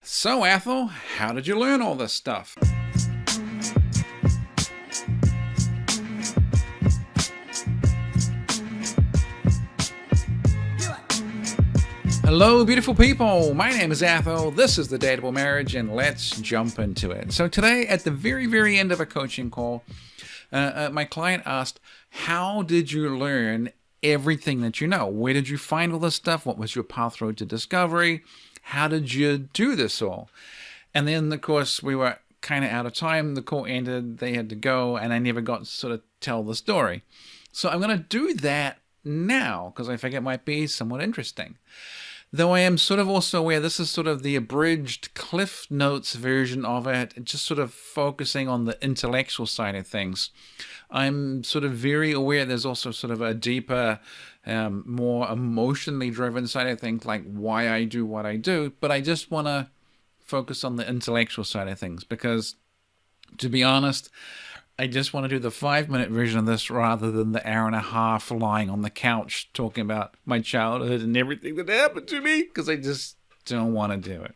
So, Athol, how did you learn all this stuff? Hello, beautiful people. My name is Athol. This is The Dateable Marriage, and let's jump into it. So today, at the very end of a coaching call, my client asked, how did you learn everything that you know? Where did you find all this stuff? What was your path road to discovery? How did you do this all? And then, of course, we were kind of out of time. The call ended. They had to go, and I never got to sort of tell the story. So I'm going to do that now because I think it might be somewhat interesting. Though I am sort of also aware this is sort of the abridged Cliff Notes version of it, just sort of focusing on the intellectual side of things. I'm sort of very aware there's also sort of a deeper, more emotionally driven side of things, like why I do what I do. But I just want to focus on the intellectual side of things because, to be honest, I just want to do the 5-minute version of this rather than the hour and a half lying on the couch talking about my childhood and everything that happened to me, because I just don't want to do it.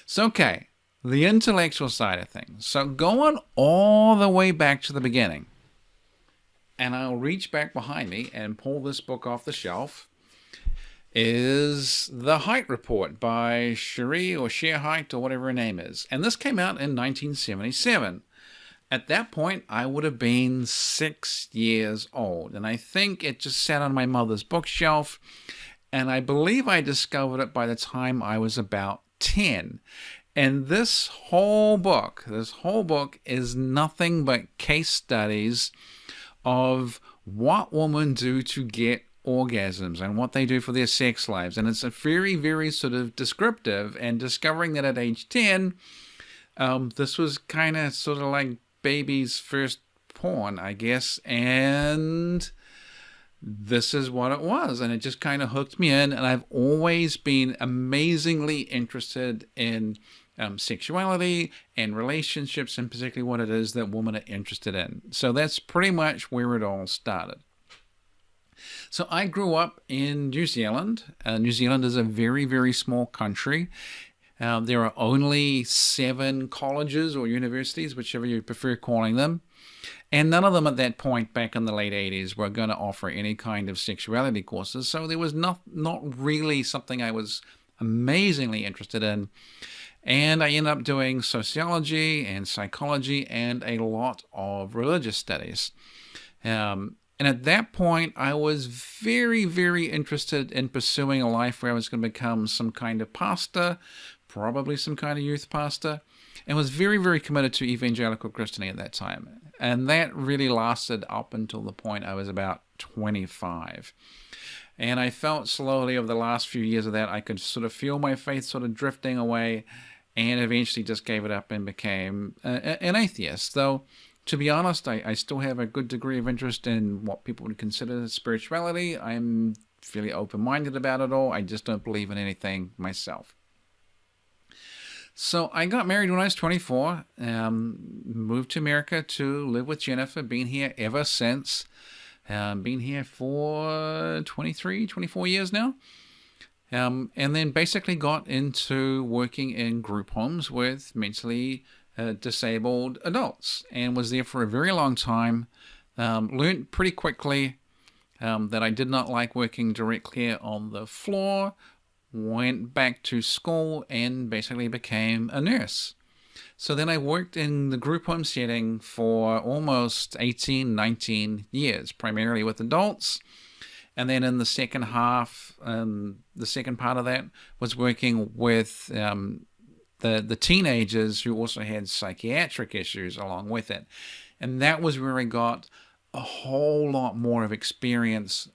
So, okay, the intellectual side of things. So going all the way back to the beginning, and I'll reach back behind me and pull this book off the shelf, is The Height Report by Cherie or Cher Height or whatever her name is. And this came out in 1977. At that point, I would have been 6 years old, and I think it just sat on my mother's bookshelf, and I believe I discovered it by the time I was about 10. And this whole book is nothing but case studies of what women do to get orgasms and what they do for their sex lives. And it's a very sort of descriptive, and discovering that at age 10, this was kind of sort of like baby's first porn, I guess, and this is what it was, and it just kind of hooked me in. And I've always been amazingly interested in sexuality and relationships, and particularly what it is that women are interested in. So that's pretty much where it all started. So I grew up in New Zealand. New Zealand is a very small country. There are only 7 colleges or universities, whichever you prefer calling them. And none of them at that point back in the late 80s were going to offer any kind of sexuality courses. So there was not really something I was amazingly interested in. And I ended up doing sociology and psychology and a lot of religious studies. And at that point, I was very interested in pursuing a life where I was going to become some kind of pastor, probably some kind of youth pastor, and was very committed to evangelical Christianity at that time. And that really lasted up until the point I was about 25. And I felt slowly over the last few years of that, I could sort of feel my faith sort of drifting away, and eventually just gave it up and became an atheist. Though, to be honest, I still have a good degree of interest in what people would consider spirituality. I'm fairly open-minded about it all. I just don't believe in anything myself. So I got married when I was 24, moved to America to live with Jennifer, been here ever since. Been here for 23, 24 years now. And then basically got into working in group homes with mentally disabled adults, and was there for a very long time. Learned pretty quickly that I did not like working directly on the floor. Went back to school and basically became a nurse. So then I worked in the group home setting for almost 18, 19 years, primarily with adults. And then in the second half, the second part of that was working with the teenagers who also had psychiatric issues along with it. And that was where I got a whole lot more of experience,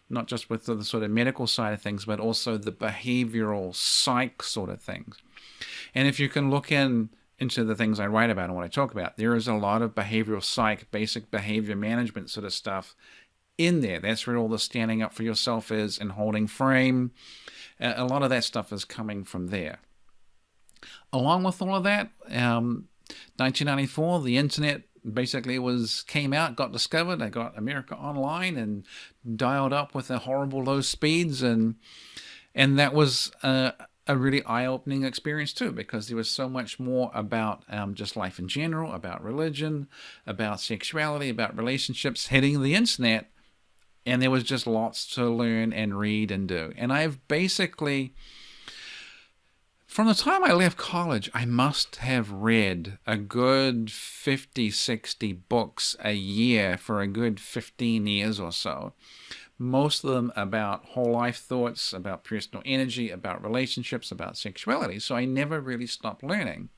not just with the sort of medical side of things, but also the behavioral psych sort of things. And if you can look into the things I write about and what I talk about, there is a lot of behavioral psych, basic behavior management sort of stuff in there. That's where all the standing up for yourself is and holding frame. A lot of that stuff is coming from there. Along with all of that, 1994, the internet basically came out, got discovered. I got America Online and dialed up with the horrible low speeds, and that was a really eye-opening experience too, because there was so much more about just life in general, about religion, about sexuality, about relationships hitting the internet, and there was just lots to learn and read and do. And I've basically, from the time I left college, I must have read a good 50, 60 books a year for a good 15 years or so. Most of them about whole life thoughts, about personal energy, about relationships, about sexuality. So I never really stopped learning.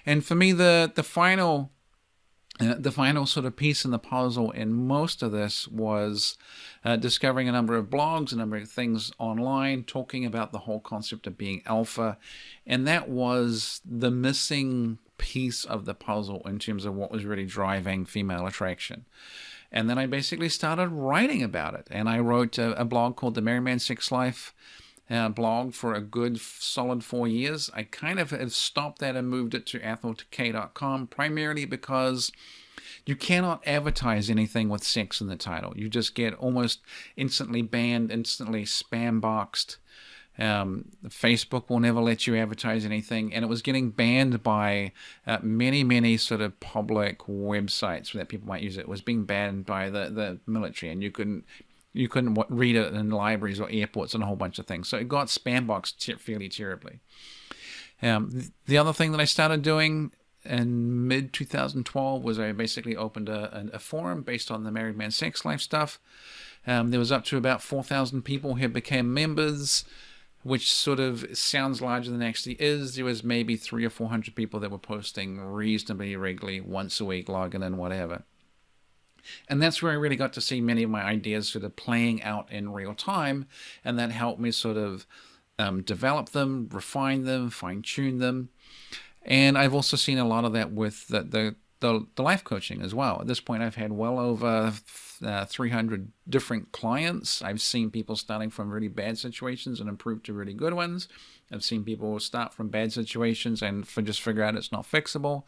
And for me, the final sort of piece in the puzzle in most of this was discovering a number of blogs, a number of things online, talking about the whole concept of being alpha. And that was the missing piece of the puzzle in terms of what was really driving female attraction. And then I basically started writing about it. And I wrote a blog called The Married Man Sex Life blog for a good solid 4 years. I kind of have stopped that and moved it to AskAtholAnything.com, primarily because you cannot advertise anything with sex in the title. You just get almost instantly banned, instantly spam boxed. Facebook will never let you advertise anything, and it was getting banned by many sort of public websites that people might use. It was being banned by the military, and you couldn't read it in libraries or airports and a whole bunch of things. So it got spam boxed fairly terribly. The other thing that I started doing in mid 2012 was I basically opened a forum based on the Married Man Sex Life stuff. There was up to about 4,000 people who became members, which sort of sounds larger than it actually is. There was maybe 300 or 400 people that were posting reasonably regularly, once a week, logging in, whatever. And that's where I really got to see many of my ideas sort of playing out in real time, and that helped me sort of develop them, refine them, fine-tune them. And I've also seen a lot of that with the life coaching as well. At this point, I've had well over 300 different clients. I've seen people starting from really bad situations and improve to really good ones. I've seen people start from bad situations and just figure out it's not fixable.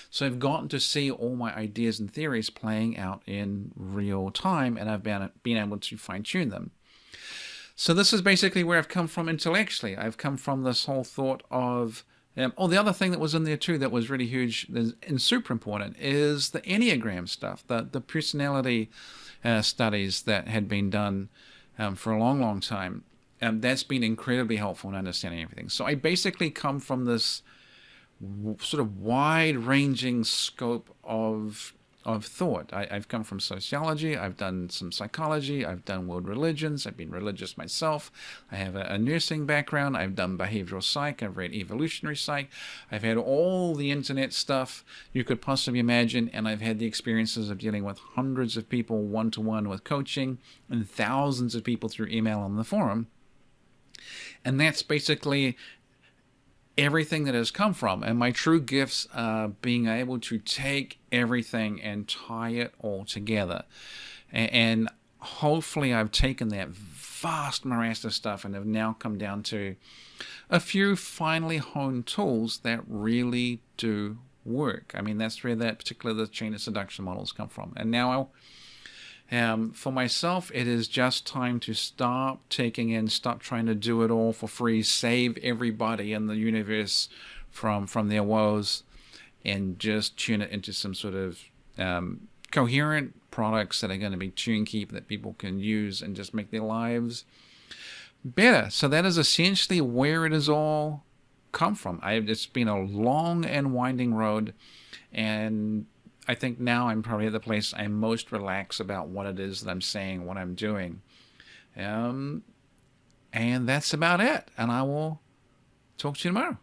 So I've gotten to see all my ideas and theories playing out in real time, and I've been able to fine-tune them. So this is basically where I've come from intellectually. I've come from this whole thought of the other thing that was in there too that was really huge and super important is the Enneagram stuff, the personality studies that had been done for a long time. That's been incredibly helpful in understanding everything. So I basically come from this sort of wide-ranging scope of thought. I've come from sociology, I've done some psychology, I've done world religions, I've been religious myself, I have a nursing background, I've done behavioral psych, I've read evolutionary psych, I've had all the internet stuff you could possibly imagine, and I've had the experiences of dealing with hundreds of people one-to-one with coaching and thousands of people through email on the forum. And that's basically everything that has come from. And my true gifts are being able to take everything and tie it all together. And hopefully I've taken that vast morass of stuff and have now come down to a few finely honed tools that really do work. I mean, that's where the chain of seduction models come from. And now for myself, it is just time to stop trying to do it all for free, save everybody in the universe from their woes, and just tune it into some sort of coherent products that are going to be turnkey that people can use and just make their lives better. So that is essentially where it has all come from. It's been a long and winding road, and I think now I'm probably at the place I'm most relaxed about what it is that I'm saying, what I'm doing. And that's about it. And I will talk to you tomorrow.